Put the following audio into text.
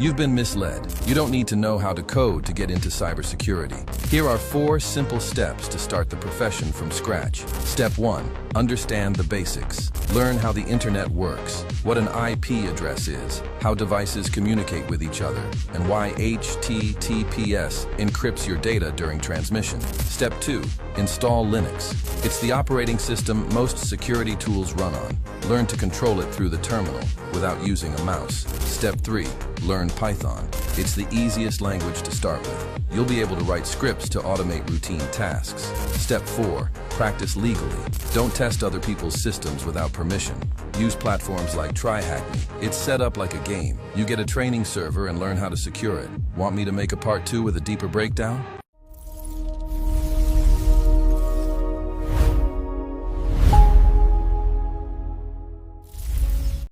You've been misled. You don't need to know how to code to get into cybersecurity. Here are 4 simple steps to start the profession from scratch. Step 1. Understand the basics. Learn how the internet works, what an IP address is, how devices communicate with each other, and why HTTPS encrypts your data during transmission. Step 2. Install Linux. It's the operating system most security tools run on. Learn to control it through the terminal without using a mouse. Step 3. Learn Python. It's the easiest language to start with. You'll be able to write scripts to automate routine tasks. Step 4. Practice legally. Don't test other people's systems without permission. Use platforms like TryHackMe. It's set up like a game. You get a training server and learn how to secure it. Want me to make a part 2 with a deeper breakdown?